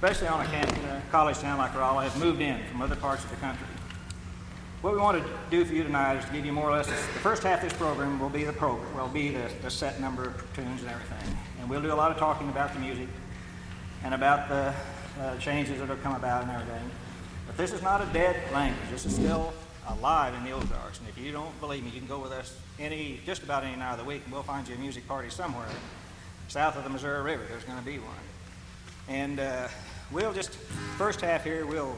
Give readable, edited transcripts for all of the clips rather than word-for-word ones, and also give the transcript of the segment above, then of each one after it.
especially on a college town like Rolla, have moved in from other parts of the country. What we want to do for you tonight is to give you more or less, the first half of this program will be the set number of tunes and everything. And we'll do a lot of talking about the music and about the changes that have come about and everything. But this is not a dead language. This is still alive in the Ozarks. And if you don't believe me, you can go with us just about any night of the week, and we'll find you a music party somewhere south of the Missouri River. There's going to be one. And we'll just, first half here, we'll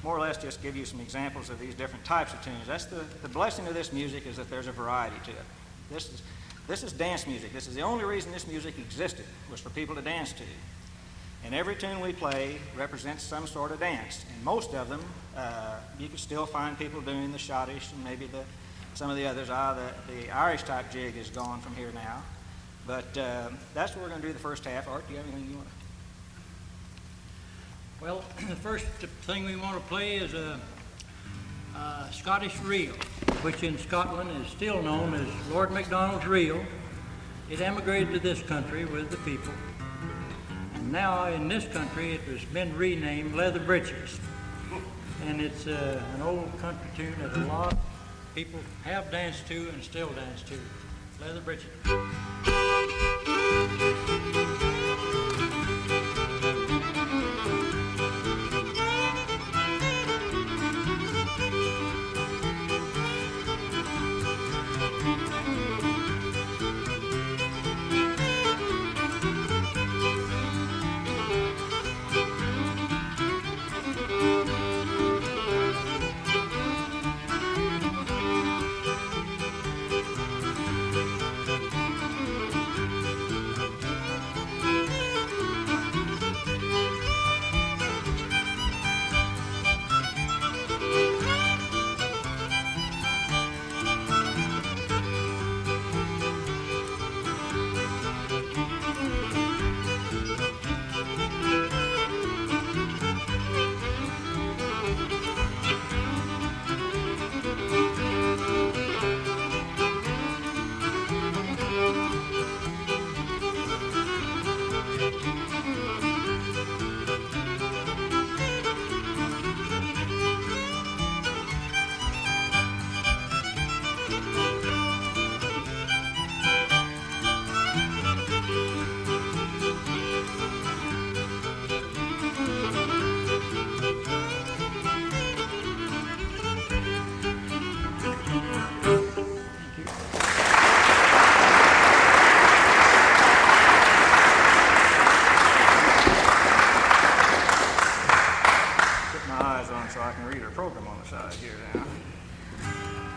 more or less just give you some examples of these different types of tunes. That's the blessing of this music, is that there's a variety to it. This is dance music. This is the only reason this music existed, was for people to dance to. And every tune we play represents some sort of dance. And most of them, you can still find people doing the Schottische and maybe some of the others. The Irish type jig is gone from here now. But that's what we're going to do the first half. Art, do you have anything you want to? Well, the first thing we want to play is a Scottish reel, which in Scotland is still known as Lord Macdonald's reel. It emigrated to this country with the people. And now in this country it has been renamed Leather Britches. And it's an old country tune that a lot of people have danced to and still dance to. Leather Britches.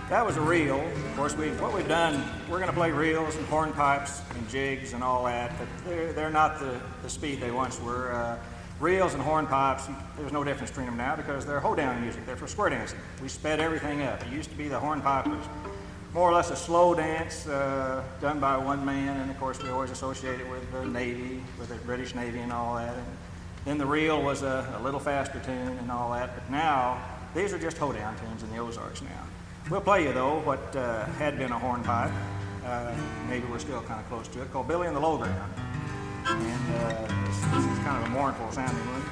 That was a reel. Of course, what we've done, we're going to play reels and hornpipes and jigs and all that, but they're not the speed they once were. Reels and hornpipes, there's no difference between them now because they're hoedown music. They're for square dancing. We sped everything up. It used to be the hornpipe was more or less a slow dance done by one man, and of course we always associate it with the Navy, with the British Navy and all that. And then the reel was a little faster tune and all that, but now these are just hoedown tunes in the Ozarks now. We'll play you, though, what had been a hornpipe. Maybe we're still kind of close to it, called Billy and the Lowground. And this is kind of a mournful sounding one.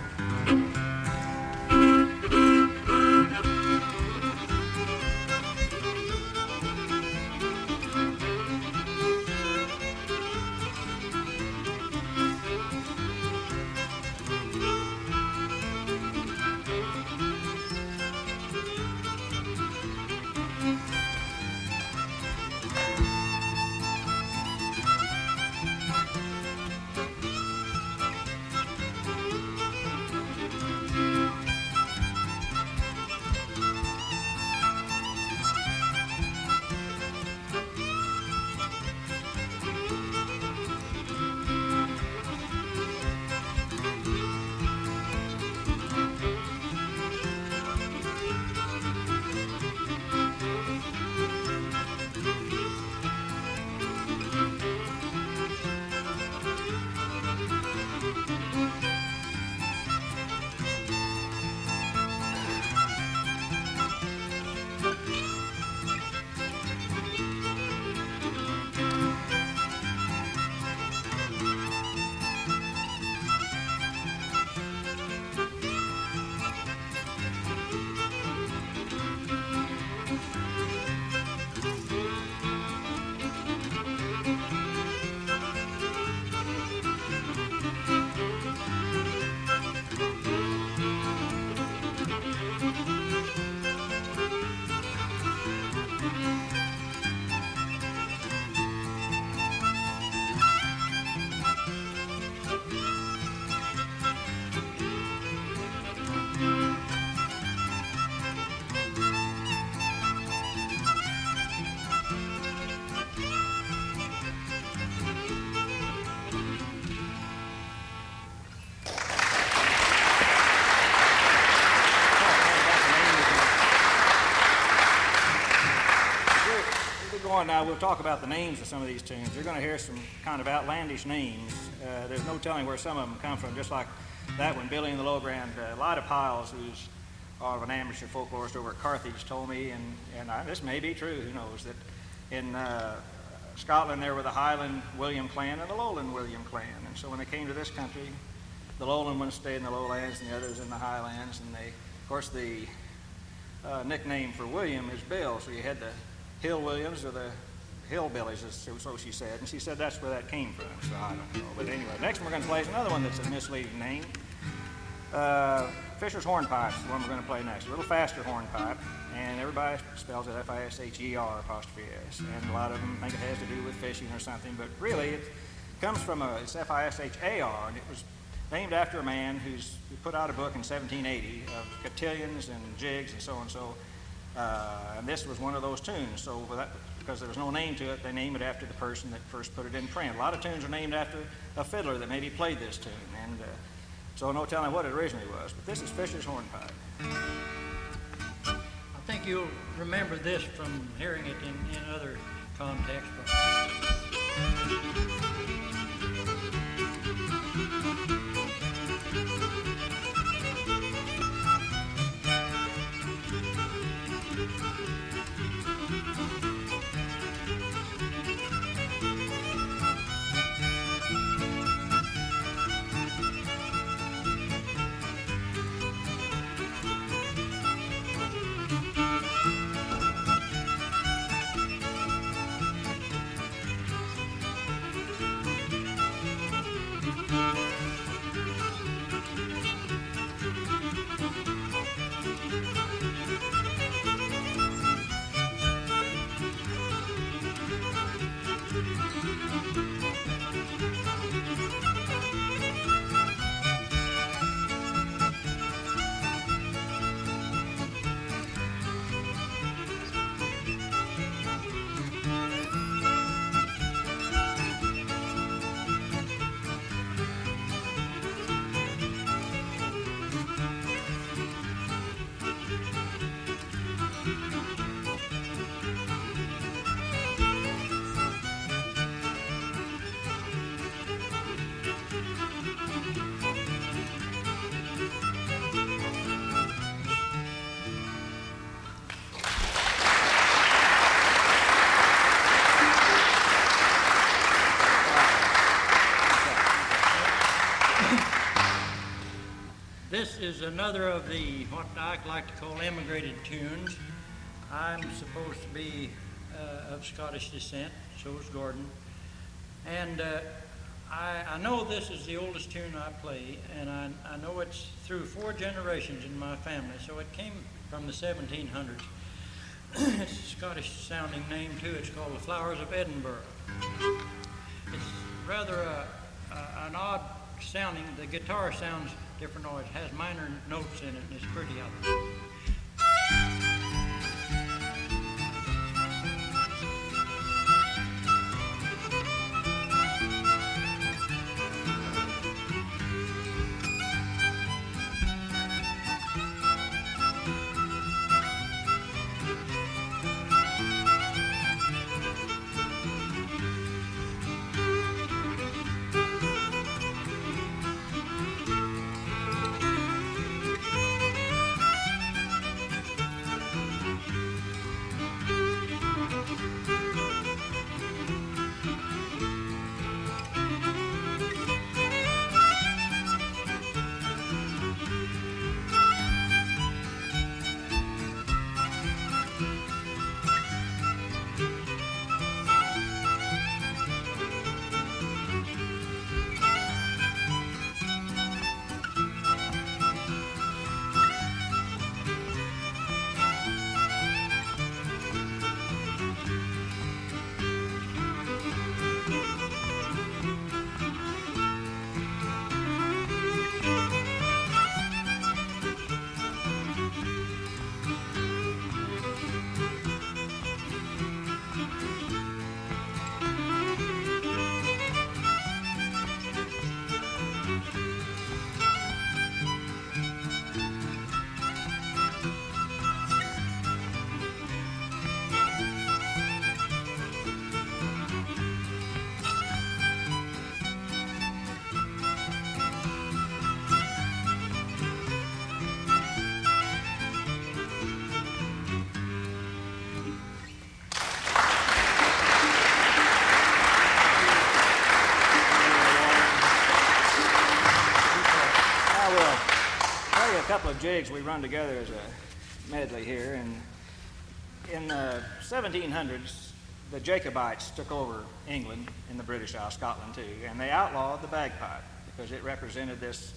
on now, we'll talk about the names of some of these tunes. You're going to hear some kind of outlandish names. There's no telling where some of them come from, just like that one, Billy and the Lowground. A lot of Piles, who's an amateur folklorist over at Carthage, told me, and this may be true, who knows, that in Scotland there were the Highland William clan and the Lowland William clan. And so when they came to this country, the Lowland ones stayed in the lowlands and the others in the highlands. And of course, the nickname for William is Bill. So you had the Hill Williams or the Hillbillies, so she said. And she said that's where that came from. So I don't know. But anyway, next one we're going to play is another one that's a misleading name. Fisher's Hornpipe is the one we're going to play next. A little faster hornpipe. And everybody spells it Fisher''. And a lot of them think it has to do with fishing or something. But really, it comes from it's Fishar. And it was named after a man who put out a book in 1780 of cotillions and jigs and so and so. And this was one of those tunes. So because there was no name to it, they named it after the person that first put it in print. A lot of tunes are named after a fiddler that maybe played this tune. And so no telling what it originally was. But this is Fisher's Hornpipe. I think you'll remember this from hearing it in other contexts. This is another of the, what I like to call emigrated tunes. I'm supposed to be of Scottish descent, so is Gordon. And I know this is the oldest tune I play, and I know it's through 4 generations in my family, so it came from the 1700s. It's a Scottish sounding name too. It's called The Flowers of Edinburg. It's rather an odd sounding. The guitar sounds different, or it has minor notes in it, and it's pretty up. couple of jigs we run together as a medley here. And in the 1700s, the Jacobites took over England and the British Isles, Scotland too, and they outlawed the bagpipe because it represented this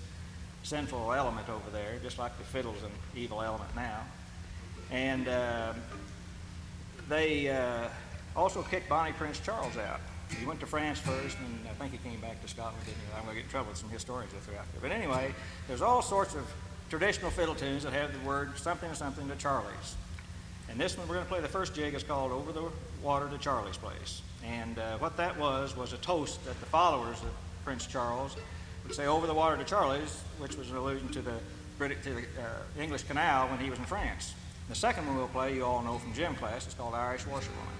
sinful element over there, just like the fiddle's an evil element now. And they also kicked Bonnie Prince Charles out. He went to France first, and I think he came back to Scotland, didn't he? I'm going to get in trouble with some historians that threw out there. But anyway, there's all sorts of traditional fiddle tunes that have the word something or something to Charlie's. And this one we're going to play, the first jig is called Over the Water to Charlie's Place. And what that was a toast that the followers of Prince Charles would say over the water to Charlie's, which was an allusion to the English Canal when he was in France. The second one we'll play, you all know from gym class, it's called Irish Washerwoman.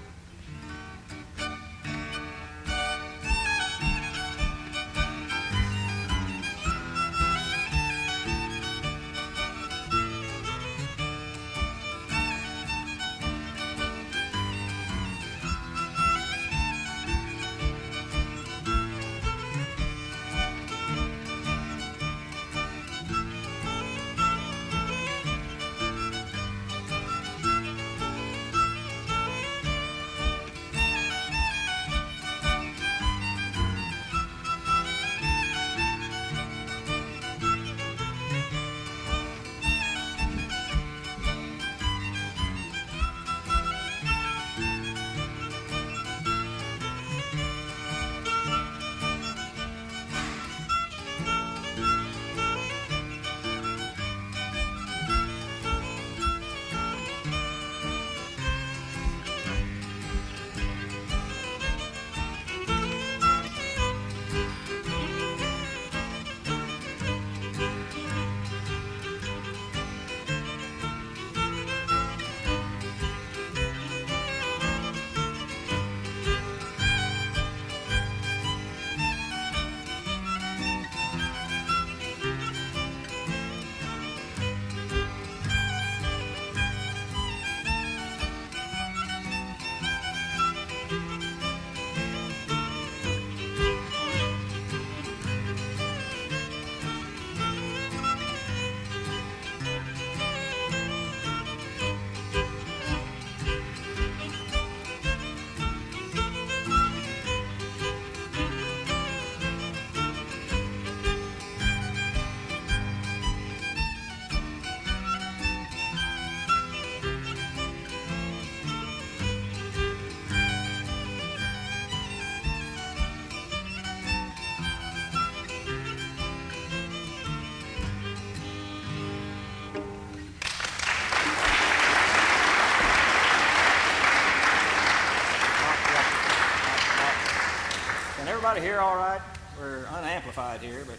Everybody hear all right? We're unamplified here, but...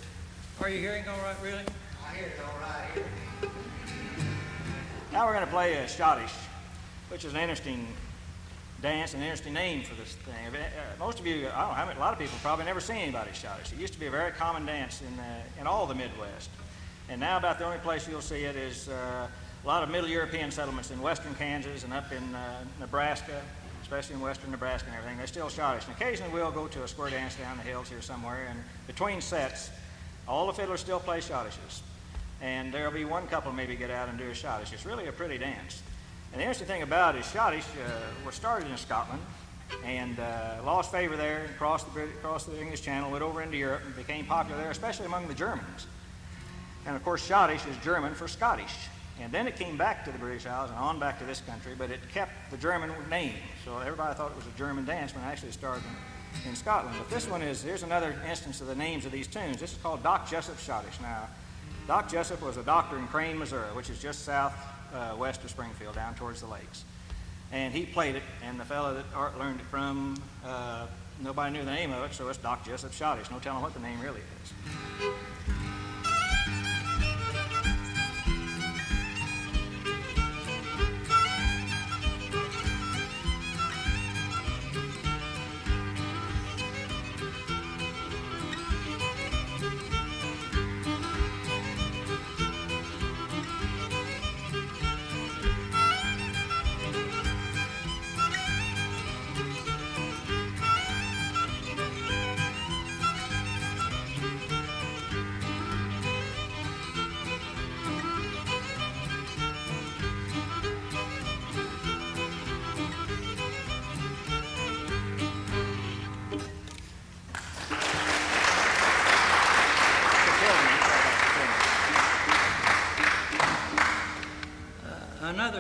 Are you hearing all right, really? I hear it all right here. Now we're going to play a Schottische, which is an interesting dance and an interesting name for this thing. Most of you, I don't know how many, a lot of people probably never seen anybody Schottische. It used to be a very common dance in all the Midwest. And now about the only place you'll see it is a lot of Middle European settlements in western Kansas and up in Nebraska, especially in western Nebraska and everything. They're still Schottische. And occasionally we'll go to a square dance down the hills here somewhere, and between sets, all the fiddlers still play Schottisches. And there'll be one couple maybe get out and do a Schottische. It's really a pretty dance. And the interesting thing about it is Schottische was started in Scotland and lost favor there and crossed the English Channel, went over into Europe and became popular there, especially among the Germans. And of course Schottische is German for Scottish. And then it came back to the British Isles and on back to this country, but it kept the German name. So everybody thought it was a German dance when it actually started in Scotland. But this one is, here's another instance of the names of these tunes. This is called Doc Jessup Schottische. Now, Doc Jessup was a doctor in Crane, Missouri, which is just southwest of Springfield, down towards the lakes. And he played it, and the fellow that Art learned it from, nobody knew the name of it, so it's Doc Jessup Schottische. No telling what the name really is.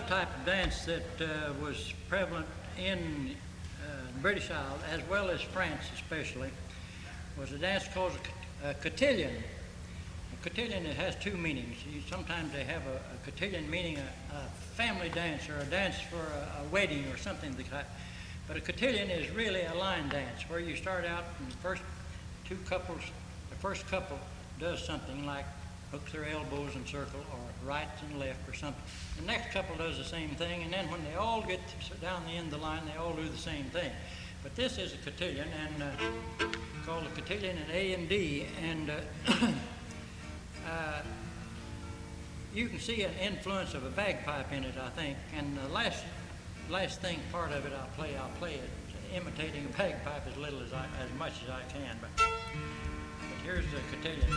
type of dance that was prevalent in the British Isles, as well as France especially, was a dance called a cotillion. A cotillion, it has two meanings. Sometimes they have a cotillion meaning a family dance or a dance for a wedding or something like that. But a cotillion is really a line dance where you start out and the first couple does something like hooks their elbows in circle or right and left or something. The next couple does the same thing, and then when they all get down the end of the line, they all do the same thing. But this is a cotillion, and called a cotillion in A and D, and you can see an influence of a bagpipe in it, I think. And the last thing, part of it, I'll play it, imitating a bagpipe as much as I can. But here's the cotillion.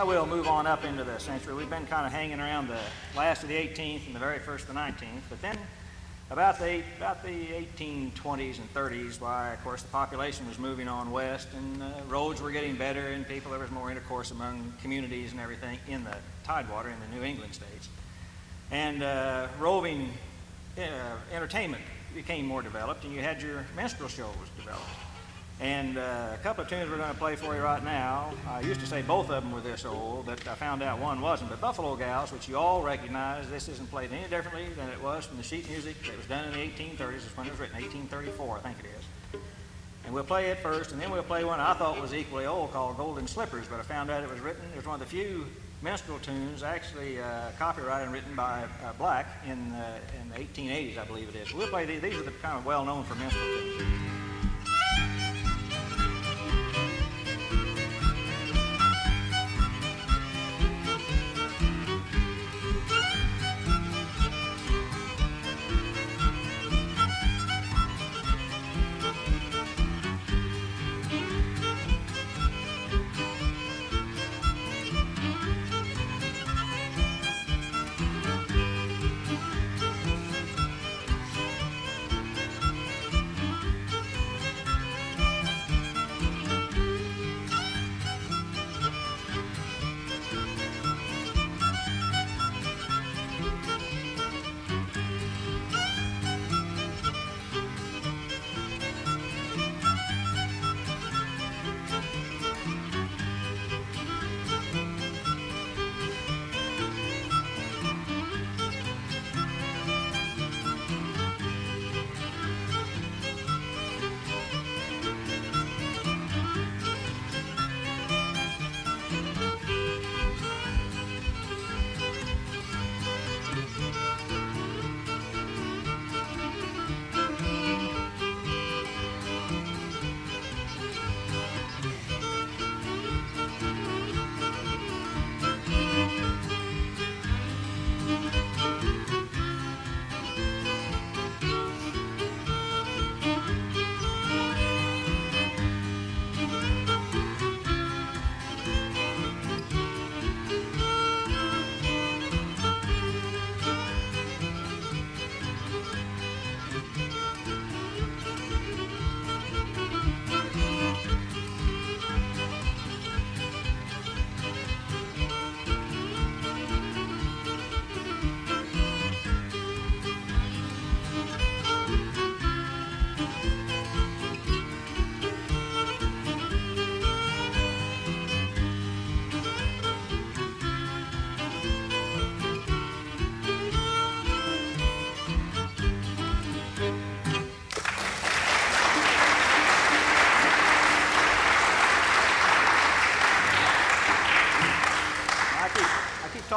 We'll move on up into the century. We've been kind of hanging around the last of the 18th and the very first of the 19th, but then about the 1820s and 30s, why, of course, the population was moving on west and roads were getting better and there was more intercourse among communities and everything in the Tidewater in the New England states. And roving entertainment became more developed, and you had your minstrel shows developed. And a couple of tunes we're going to play for you right now. I used to say both of them were this old, but I found out one wasn't. But Buffalo Gals, which you all recognize, this isn't played any differently than it was from the sheet music that was done in the 1830s. It's when it was written, 1834, I think it is. And we'll play it first, and then we'll play one I thought was equally old called Golden Slippers, but I found out it was one of the few minstrel tunes actually copyrighted and written by Black in the 1880s, I believe it is. We'll play these. These are the kind of well-known for minstrel tunes.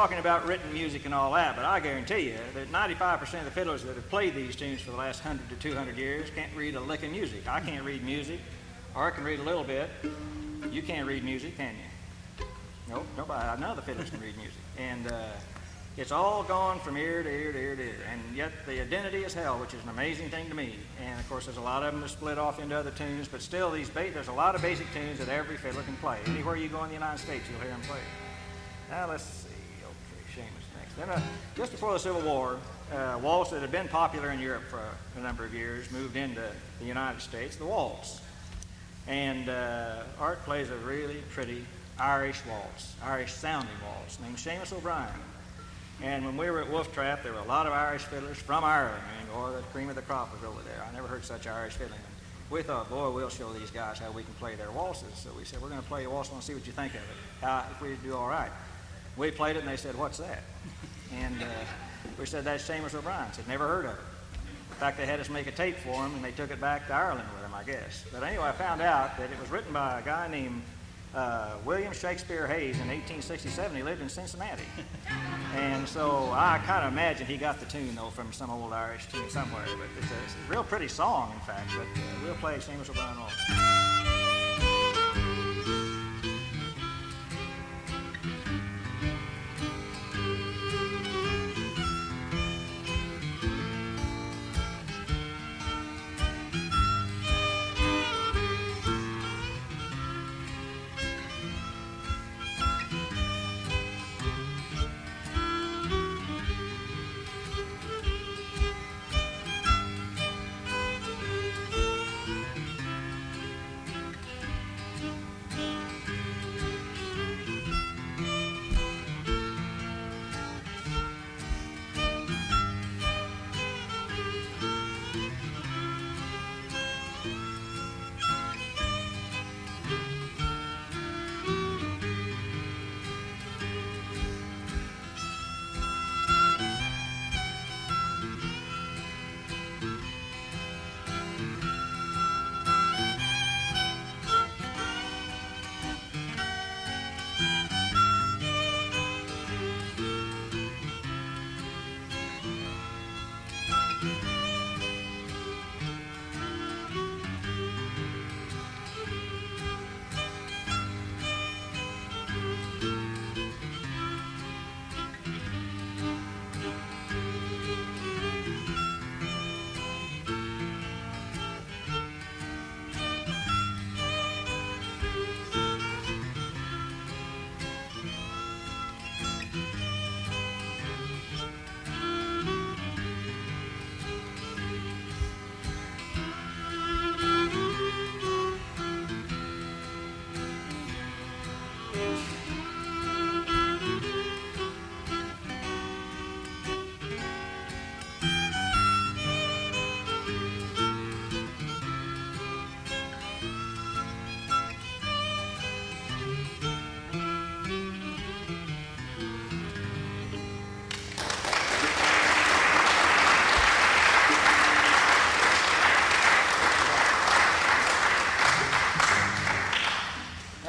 talking about written music and all that, but I guarantee you that 95% of the fiddlers that have played these tunes for the last 100 to 200 years can't read a lick of music. I can't read music, or I can read a little bit. You can't read music, can you? Nope, nobody. None of the fiddlers can read music. And it's all gone from ear to ear to ear to ear. And yet the identity is held, which is an amazing thing to me. And of course, there's a lot of them that split off into other tunes, but still, there's a lot of basic tunes that every fiddler can play. Anywhere you go in the United States, you'll hear them play. Now let's see. Okay, Sheamus next. Then, just before the Civil War, waltz that had been popular in Europe for a number of years moved into the United States, the waltz. And Art plays a really pretty Irish waltz, Irish sounding waltz, named Sheamus O'Brien. And when we were at Wolf Trap, there were a lot of Irish fiddlers from Ireland, or the cream of the crop was over there. I never heard such Irish fiddling. And we thought, boy, we'll show these guys how we can play their waltzes. So we said, we're going to play a waltz and see what you think of it, if we do all right. We played it, and they said, what's that? And we said, that's Sheamus O'Brien. Said, never heard of it. In fact, they had us make a tape for them, and they took it back to Ireland with them, I guess. But anyway, I found out that it was written by a guy named William Shakespeare Hayes in 1867. He lived in Cincinnati. And so I kind of imagine he got the tune, though, from some old Irish tune somewhere. But it's a real pretty song, in fact. But we'll play Sheamus O'Brien waltz.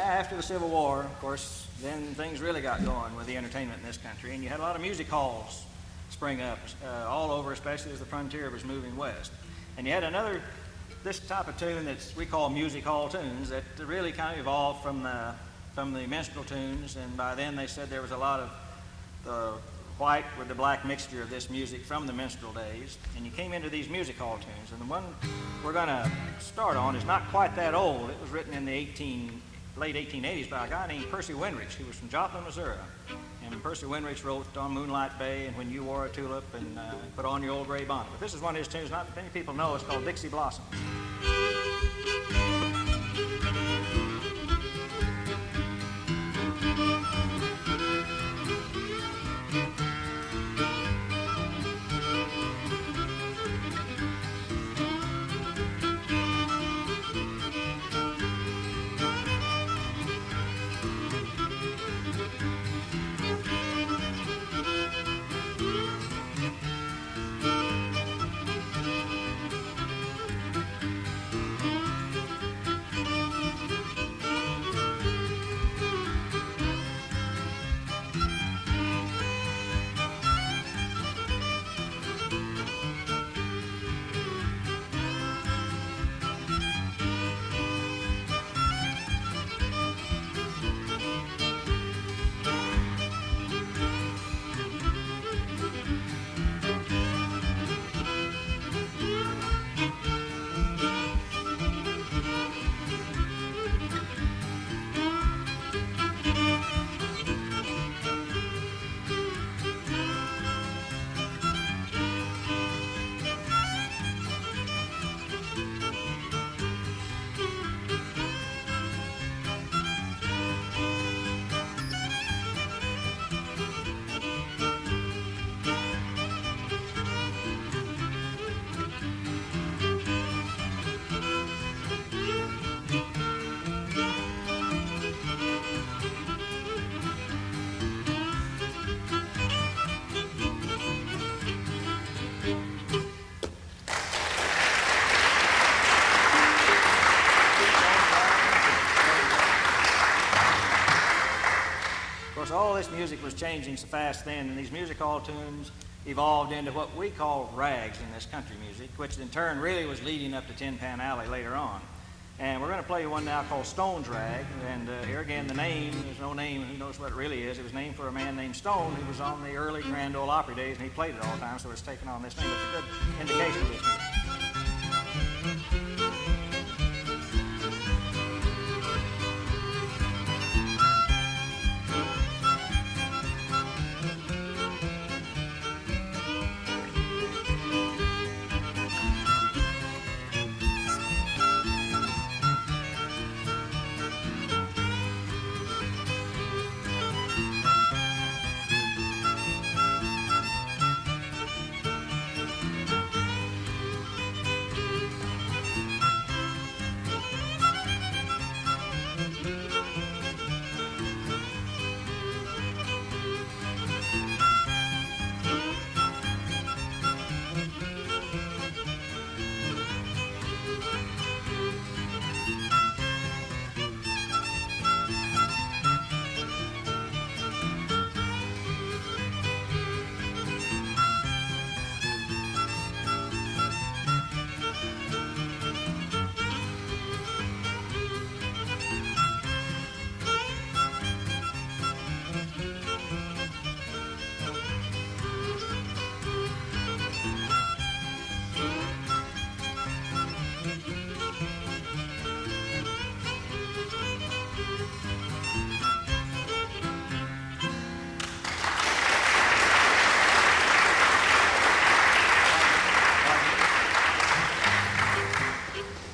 After the Civil War, of course, then things really got going with the entertainment in this country, and you had a lot of music halls spring up all over, especially as the frontier was moving west. And you had this type of tune that we call music hall tunes that really kind of evolved from the minstrel tunes, and by then they said there was a lot of the white with the black mixture of this music from the minstrel days, and you came into these music hall tunes. And the one we're going to start on is not quite that old. It was written in the late 1880s by a guy named Percy Winrich, who was from Joplin, Missouri. And Percy Winrich wrote on Moonlight Bay and When You Wore a Tulip and Put On Your Old Gray Bonnet. But this is one of his tunes not many people know. It's called Dixie Blossoms. all this music was changing so fast then, and these music hall tunes evolved into what we call rags in this country music, which in turn really was leading up to Tin Pan Alley later on. And we're going to play you one now called Stone's Rag, and here again the name, there's no name, who knows what it really is. It was named for a man named Stone who was on the early Grand Ole Opry days, and he played it all the time, so it's taken on this name. It's a good indication of this music.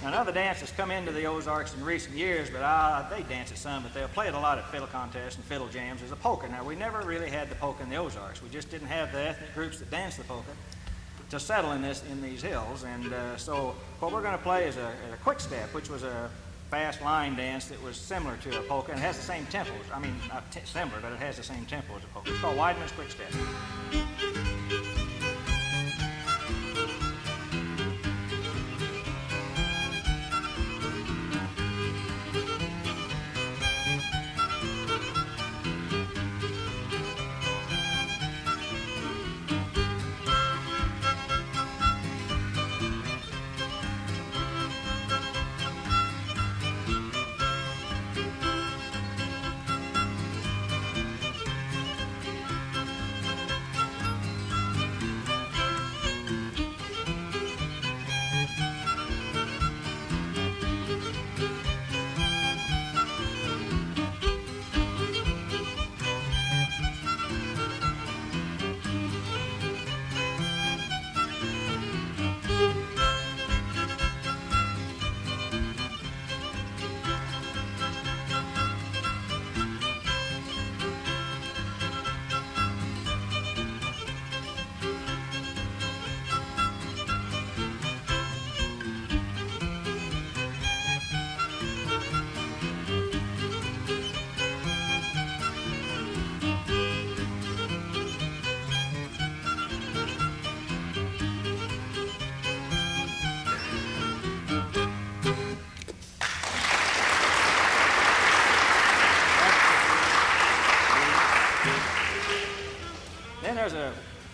Another dance that's come into the Ozarks in recent years, but they dance it some, but they'll play it a lot at fiddle contests and fiddle jams, is a polka. Now, we never really had the polka in the Ozarks. We just didn't have the ethnic groups that dance the polka to settle in these hills. And so what we're going to play is a quickstep, which was a fast line dance that was similar to a polka and has the same tempo. I mean, not similar, but it has the same tempo as a polka. It's called Wideman's Quickstep.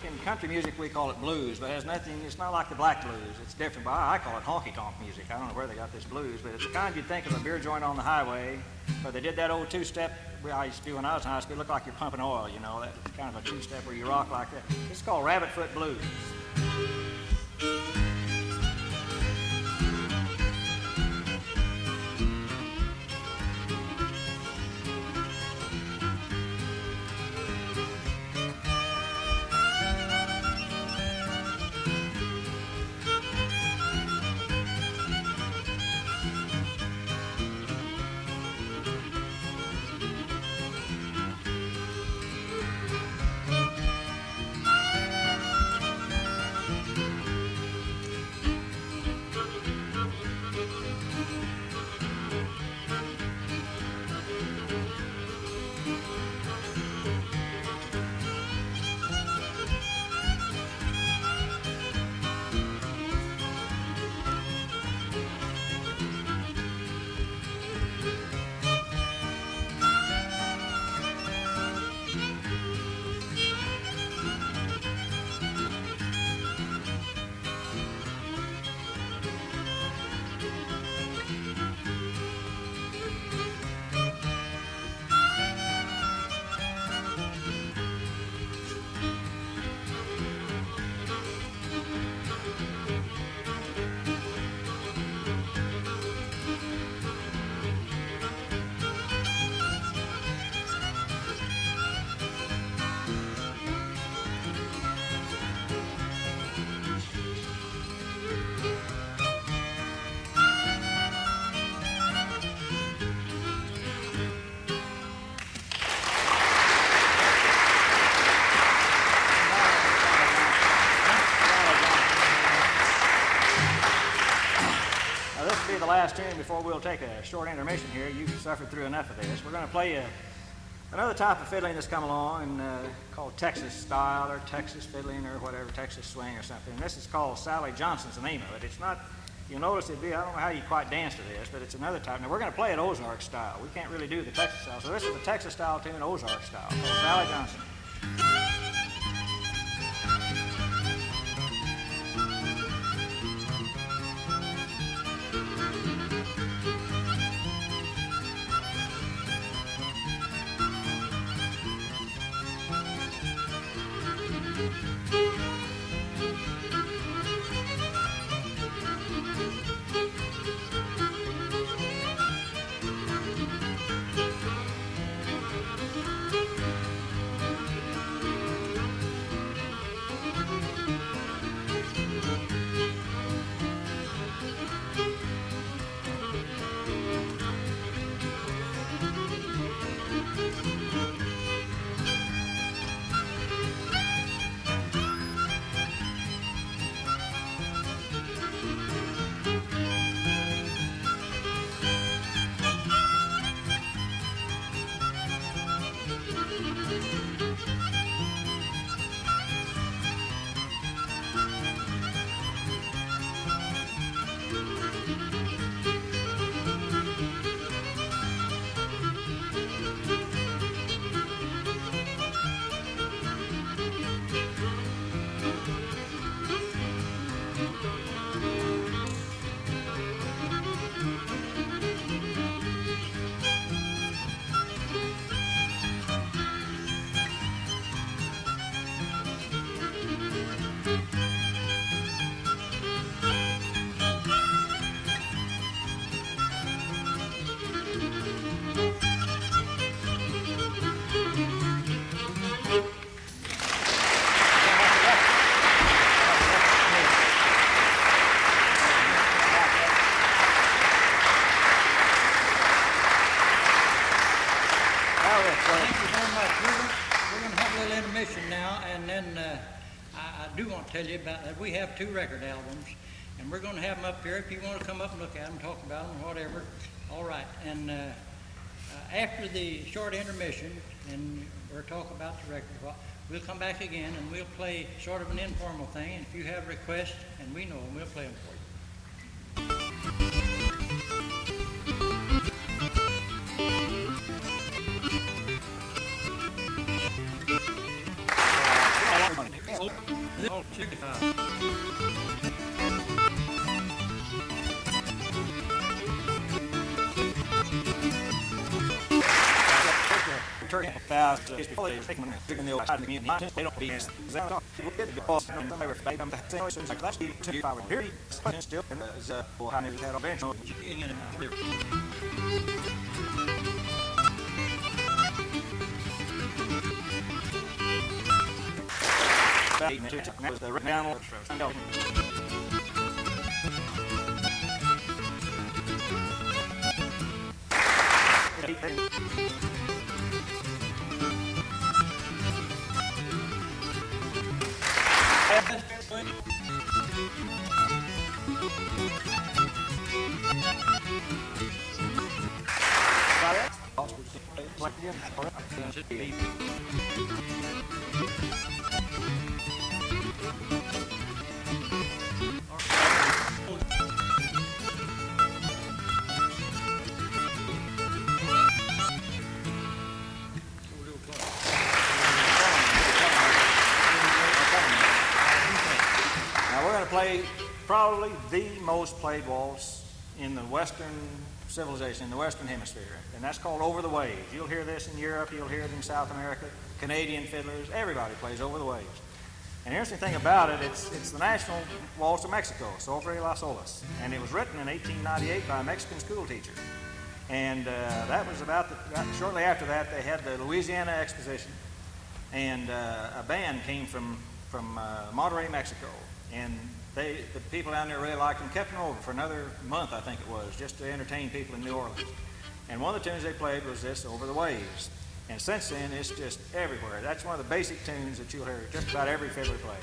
In country music we call it blues, but it has nothing, it's not like the black blues, it's different. But I call it honky-tonk music. I don't know where they got this blues, but it's the kind you'd think of a beer joint on the highway, where they did that old two-step I used to do when I was in high school. It looked like you're pumping oil, you know, that kind of a two-step where you rock like that. It's called Rabbit Foot Blues. last tune before we'll take a short intermission here. You've suffered through enough of this. We're going to play another type of fiddling that's come along and called Texas style or Texas fiddling or whatever, Texas swing or something. And this is called Sally Johnson's the name of it. It's not, you'll notice I don't know how you quite dance to this, but it's another type. Now we're going to play it Ozarks style. We can't really do the Texas style. So this is the Texas style tune, Ozarks style, called Sally Johnson. Tell you about that. We have 2 record albums, and we're going to have them up here if you want to come up and look at them, talk about them, whatever. All right. And after the short intermission, and we'll talk about the record, we'll come back again and we'll play sort of an informal thing. And if you have requests, and we know them, we'll play them for you. Play probably the most played waltz in the Western civilization, in the Western Hemisphere, and that's called Over the Waves. You'll hear this in Europe, you'll hear it in South America, Canadian fiddlers, everybody plays Over the Waves. And the interesting thing about it, it's the national waltz of Mexico, Sobre las Olas, and it was written in 1898 by a Mexican school teacher. And that was shortly after that, they had the Louisiana Exposition, and a band came from Monterrey, Mexico, and the people down there really liked them, kept them over for another month, I think it was, just to entertain people in New Orleans. And one of the tunes they played was this, Over the Waves. And since then, it's just everywhere. That's one of the basic tunes that you'll hear just about every fiddler play.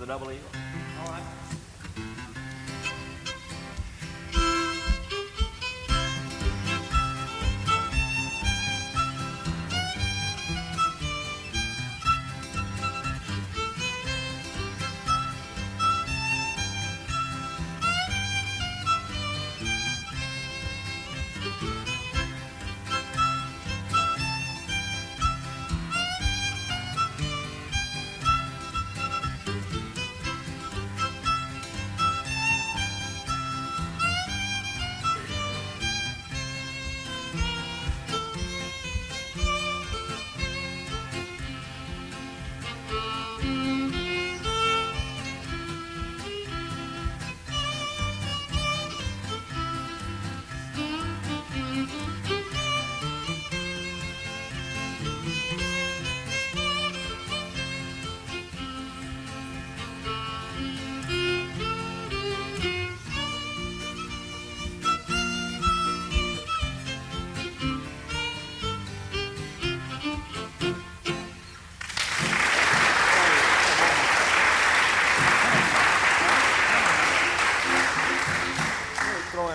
the double eagle. All right.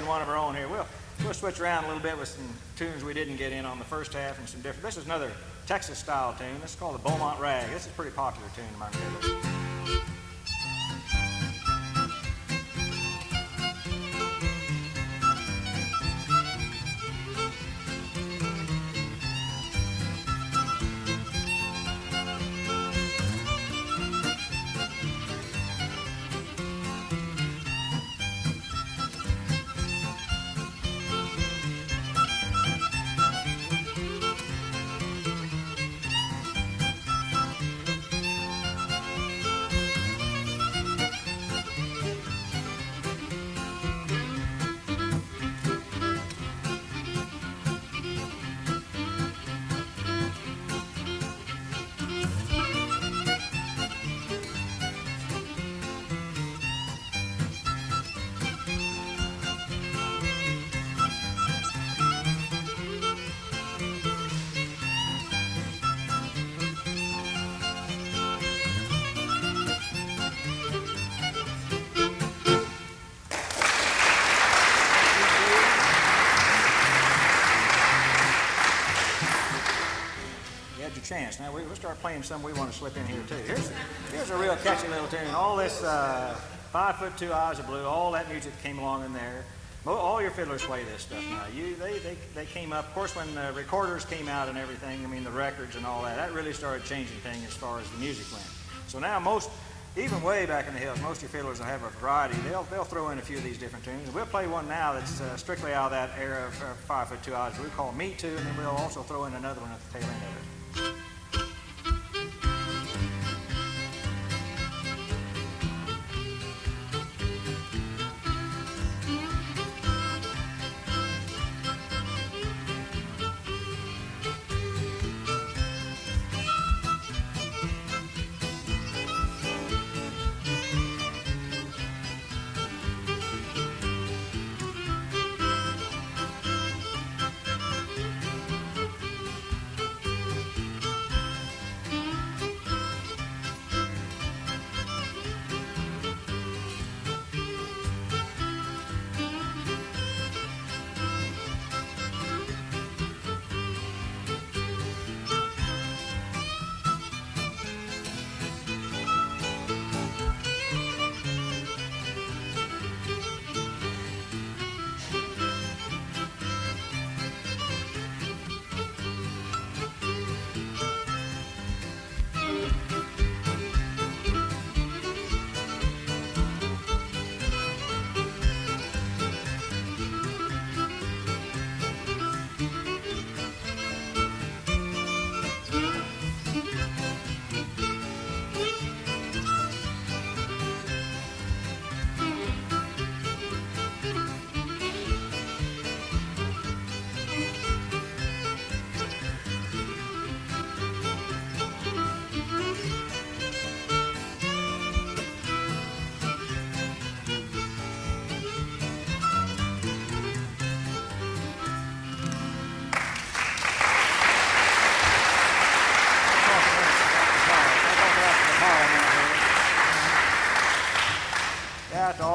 One of our own here. We'll switch around a little bit with some tunes we didn't get in on the first half and some different. This is another Texas style tune. This is called the Beaumont Rag. This is a pretty popular tune among fiddlers. Chance. Now we'll start playing some we want to slip in here too. Here's a real catchy little tune. All this 5 foot 2 Eyes of Blue, all that music came along in there. All your fiddlers play this stuff now. They came up, of course, when the recorders came out and everything. I mean the records and all that. That really started changing things as far as the music went. So now even way back in the hills, most of your fiddlers will have a variety. They'll throw in a few of these different tunes. And we'll play one now that's strictly out of that era of 5 foot 2 Eyes. We call Me Too, and then we'll also throw in another one at the tail end of it.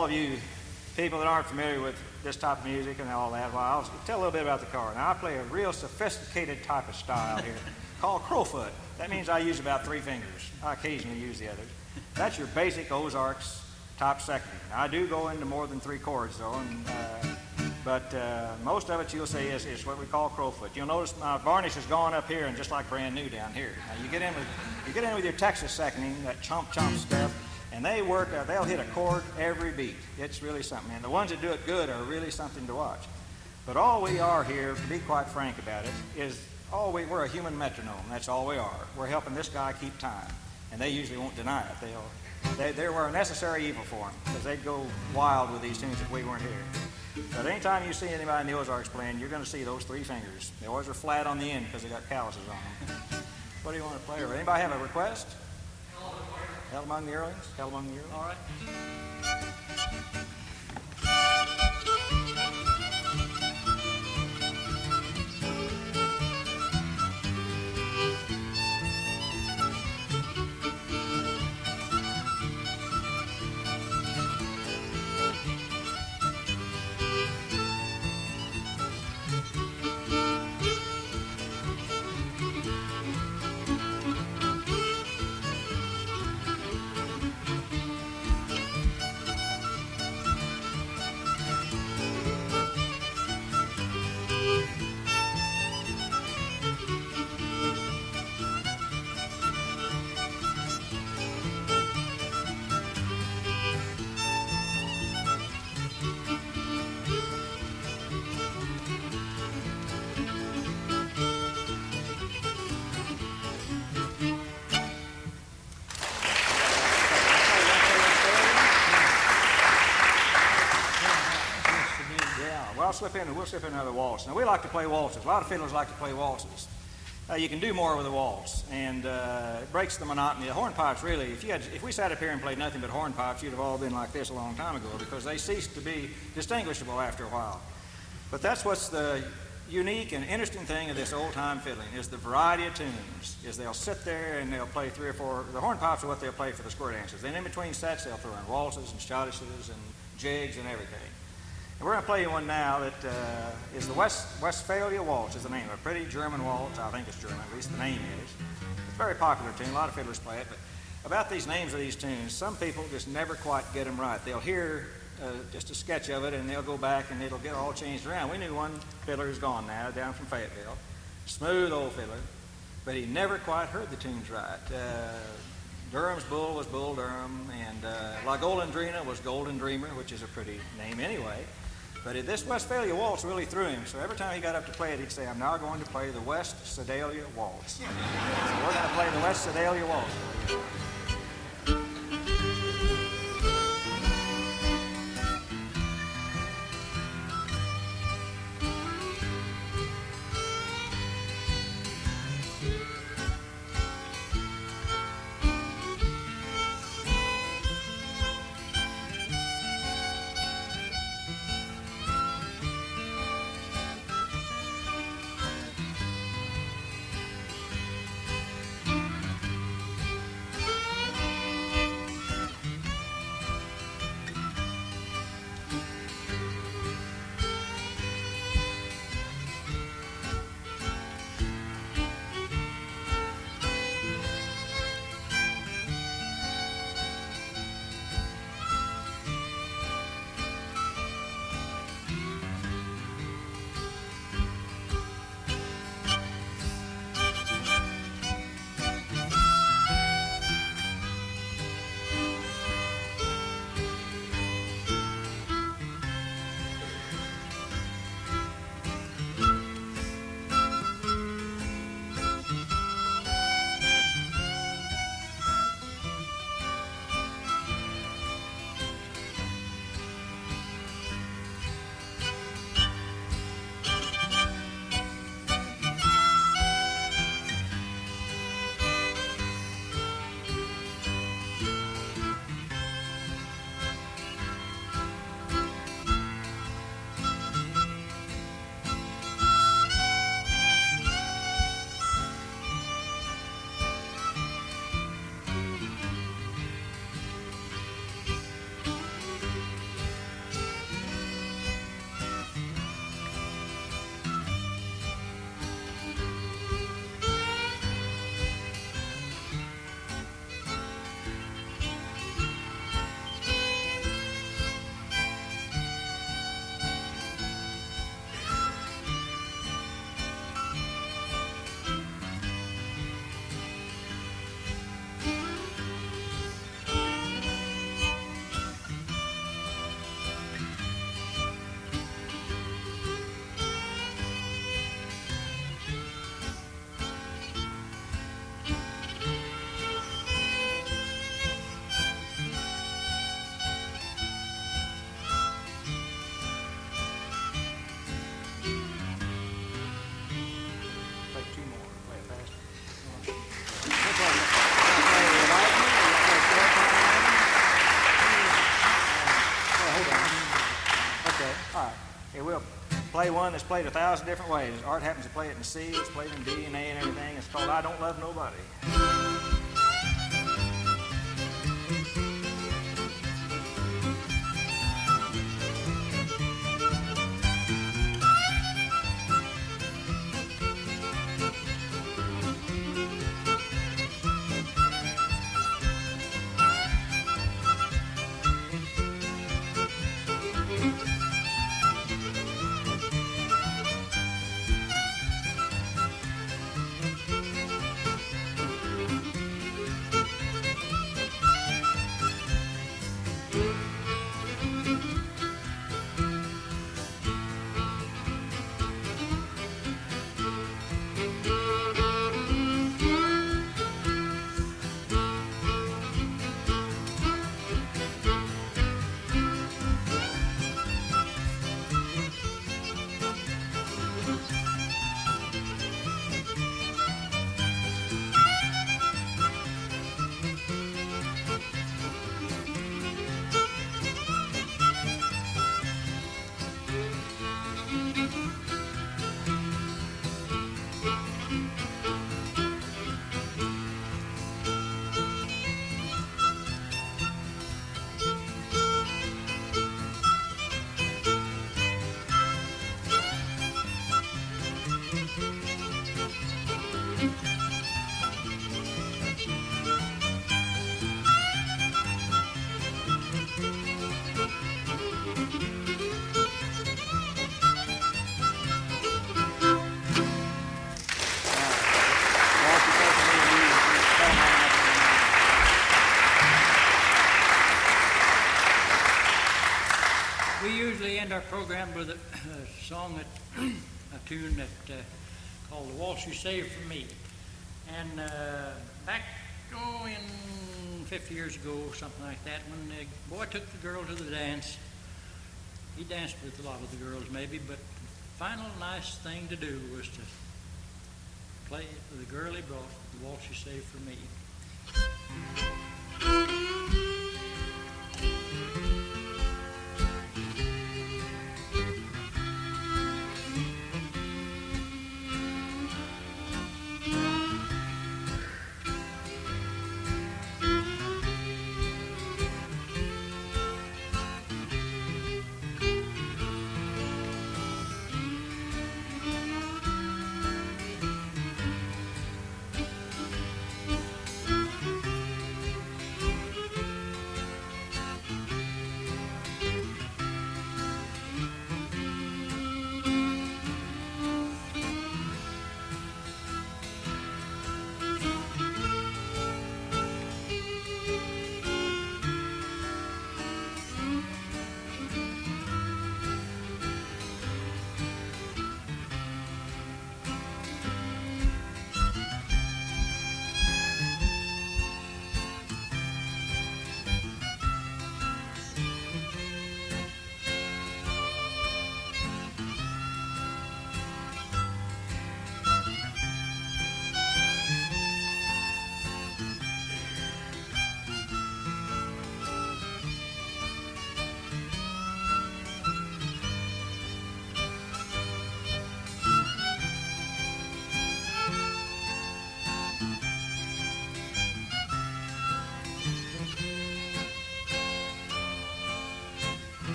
all of you people that aren't familiar with this type of music and all that, well, I'll tell a little bit about the car. Now, I play a real sophisticated type of style here called crowfoot. That means I use about 3 fingers. I occasionally use the others. That's your basic Ozarks type seconding. Now, I do go into more than 3 chords, though, but most of it you'll see is what we call crowfoot. You'll notice my varnish has gone up here and just like brand new down here. Now, you get in with your Texas seconding, that chomp stuff, and they work. They'll hit a chord every beat. It's really something. And the ones that do it good are really something to watch. But all we are here, to be quite frank about it, is we're a human metronome. That's all we are. We're helping this guy keep time, and they usually won't deny it. They were a necessary evil for them because they'd go wild with these tunes if we weren't here. But anytime you see anybody in the Ozarks playing, you're going to see those 3 fingers. They always are flat on the end because they got calluses on them. What do you want to play? Or anybody have a request? Hell Among the Yearlings? Hell Among the Yearlings? All right. We'll slip in another waltz. Now, we like to play waltzes. A lot of fiddlers like to play waltzes. You can do more with a waltz, and it breaks the monotony. The hornpipes, really, if we sat up here and played nothing but hornpipes, you'd have all been like this a long time ago because they ceased to be distinguishable after a while. But that's what's the unique and interesting thing of this old-time fiddling is the variety of tunes. Is they'll sit there and they'll play 3 or 4. The hornpipes are what they'll play for the square dances. Then in between sets, they'll throw in waltzes and schottisches and jigs and everything. And we're going to play you one now that is the Westphalia Waltz is the name of it. A pretty German waltz. I think it's German, at least the name is. It's a very popular tune. A lot of fiddlers play it. But about these names of these tunes, some people just never quite get them right. They'll hear just a sketch of it, and they'll go back, and it'll get all changed around. We knew one fiddler who's gone now, down from Fayetteville. Smooth old fiddler. But he never quite heard the tunes right. Durham's Bull was Bull Durham, and La Golondrina was Golden Dreamer, which is a pretty name anyway. But this Westphalia Waltz really threw him, so every time he got up to play it, he'd say, I'm now going to play the West Sedalia Waltz. So we're going to play the West Sedalia Waltz. play one that's played 1,000 different ways. Art happens to play it in C, it's played in D and A and everything. It's called I Don't Love Nobody. End our program with a song, a tune that called "The Waltz You Saved for Me." And back in 50 years ago, something like that, when the boy took the girl to the dance, he danced with a lot of the girls maybe, but the final nice thing to do was to play with the girl he brought, "The Waltz You Saved for Me."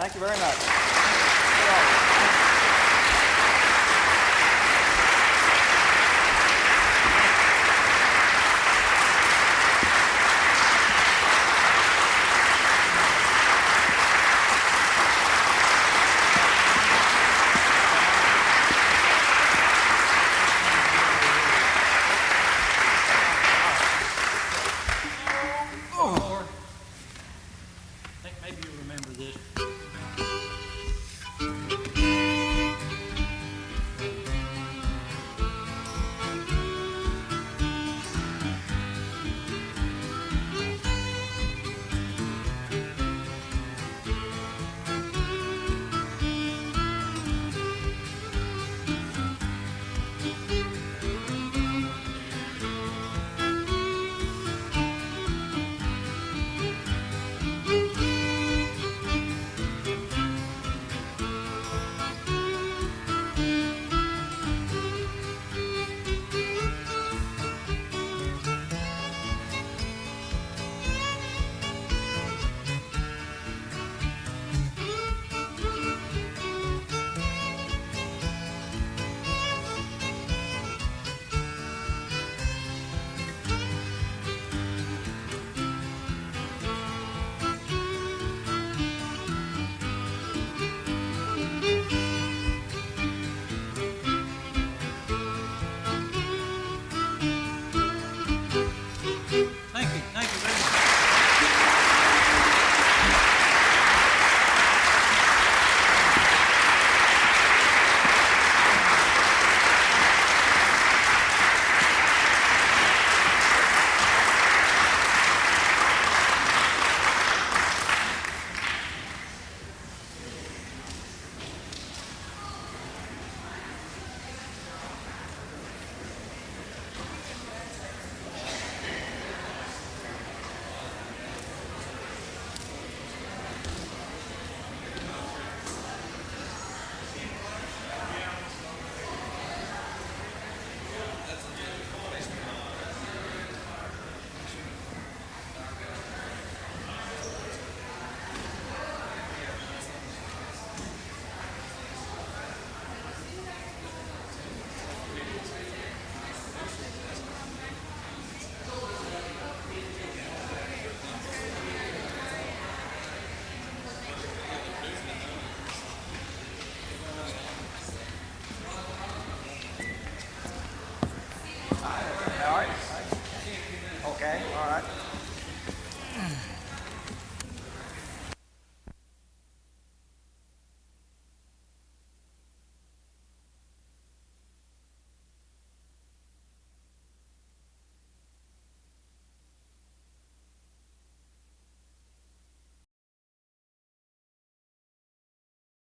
Thank you very much. I think maybe you remember this. Thank you very much. All right. Okay, all right.